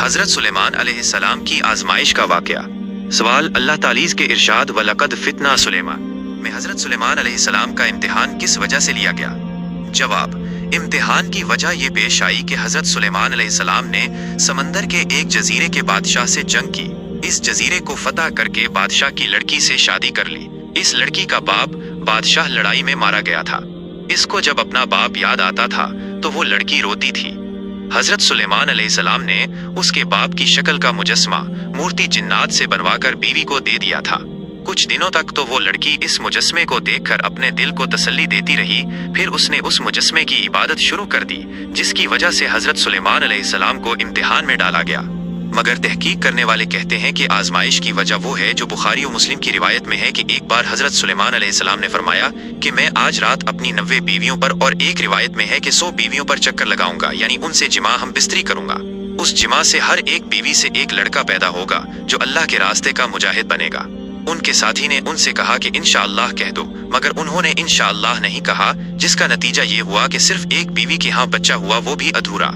हजरत सुलेमान अलैहिस्सलाम की आजमाइश का वाकया। सवाल, अल्लाह तालीज़ के इरशाद वलक़द फितना सुलेमान में हजरत सुलेमान अलैहिस्सलाम का इम्तिहान किस वजह से लिया गया? जवाब, इम्तिहान की वजह ये पेश आई कि हजरत सुलेमान अलैहिस्सलाम ने समंदर के एक जजीरे के बादशाह से जंग की। इस जजीरे को फतह करके बादशाह की लड़की से शादी कर ली। इस लड़की का बाप बादशाह लड़ाई में मारा गया था। इसको जब अपना बाप याद आता था तो वो लड़की रोती थी। हजरत सुलेमान अलैहिस्सलाम ने उसके बाप की शक्ल का मुजस्मा मूर्ति जिन्नात से बनवाकर बीवी को दे दिया था। कुछ दिनों तक तो वो लड़की इस मुजस्मे को देखकर अपने दिल को तसल्ली देती रही। फिर उसने उस मुजस्मे की इबादत शुरू कर दी, जिसकी वजह से हजरत सुलेमान अलैहिस्सलाम को इम्तिहान में डाला गया। मगर तहकीक करने वाले कहते हैं कि आजमाइश की वजह वो है जो बुखारी और मुस्लिम की रिवायत में है कि एक बार हजरत सुलेमान अलैहिस्सलाम ने फरमाया कि मैं आज रात अपनी 90 बीवियों पर, और एक रिवायत में है कि 100 बीवियों पर चक्कर लगाऊंगा, यानी उनसे जिमा हम बिस्तरी करूंगा। उस जिमा से हर एक बीवी से एक लड़का पैदा होगा जो अल्लाह के रास्ते का मुजाहिद बनेगा। उनके साथी ने उनसे कहा कि इंशाअल्लाह कह दो, मगर उन्होंने इंशाअल्लाह नहीं कहा, जिसका नतीजा ये हुआ कि सिर्फ एक बीवी के यहाँ बच्चा हुआ, वो भी अधूरा।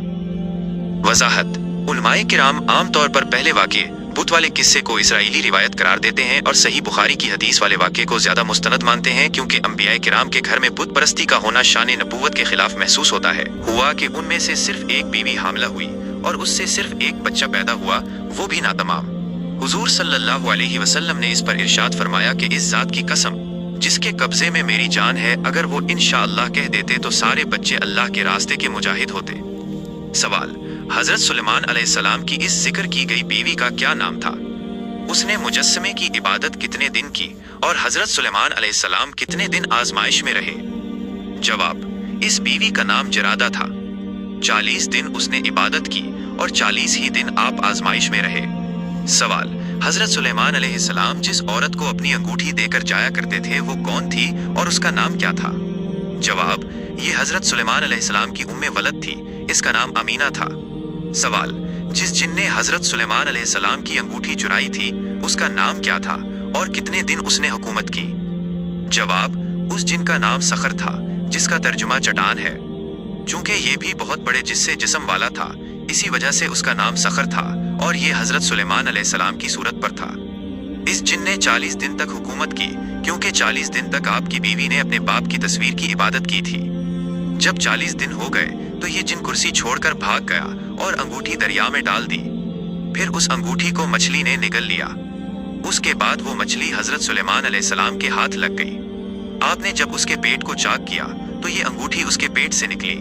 वजाहत, उलमाए किराम आमतौर पर पहले वाक़े बुत वाले किस्से को इसराइली रिवायत करार देते हैं और सही बुखारी की हदीस वाले वाक़े को ज्यादा मुस्तनद मानते हैं, क्योंकि अंबियाए किराम के घर में बुत परस्ती का होना शान नबूवत के खिलाफ महसूस होता है। हुआ कि उनमें से सिर्फ एक बीवी हामला हुई और उससे सिर्फ एक बच्चा पैदा हुआ, वो भी नातमाम। हुजूर सल्लल्लाहु अलैहि वसल्लम ने इस पर इरशाद फरमाया कि इस जात की कसम जिसके कब्जे में मेरी जान है, अगर वो इंशाअल्लाह कह देते तो सारे बच्चे अल्लाह के रास्ते के मुजाहिद होते। सवाल, हजरत सुलेमान अलैहिस्सलाम की इस जिक्र की गई बीवी का क्या नाम था? उसने मुजस्समे की इबादत कितने दिन की और हजरत सुलेमान अलैहिस्सलाम कितने दिन आजमाइश में रहे? जवाब, इस बीवी का नाम जरादा था। 40 दिन उसने इबादत की और 40 ही दिन आप आजमाइश में रहे। सवाल, हजरत सुलेमान अलैहिस्सलाम जिस औरत को अपनी अंगूठी देकर जाया करते थे वो कौन थी और उसका नाम क्या था? जवाब, ये हजरत सुलेमान अलैहिस्सलाम की उम्मे वलद थी, इसका नाम अमीना था। सवाल, जिस जिन ने हजरत सुलेमान अलैहिस्सलाम की अंगूठी चुराई थी उसका नाम क्या था और कितने दिन उसने हुकूमत की? जवाब, उस जिन का नाम सखर था, जिसका तर्जुमा चट्टान है। चूंकि ये भी बहुत बड़े जिससे जिस्म वाला था, इसी वजह से उसका नाम सखर था और ये हजरत सुलेमान अलैहिस्सलाम की सूरत पर था। इस जिन ने 40 दिन तक हुकूमत की, क्योंकि 40 दिन तक आपकी बीवी ने अपने बाप की तस्वीर की इबादत की थी। जब 40 दिन हो गए तो ये जिन कुर्सी छोड़कर भाग गया और अंगूठी दरिया में डाल दी। फिर उस अंगूठी को मछली ने निगल लिया। उसके बाद वो मछली हजरत सुलेमान अलैहिस्सलाम के हाथ लग गई। आपने जब उसके पेट को चाक किया तो ये अंगूठी उसके पेट से निकली।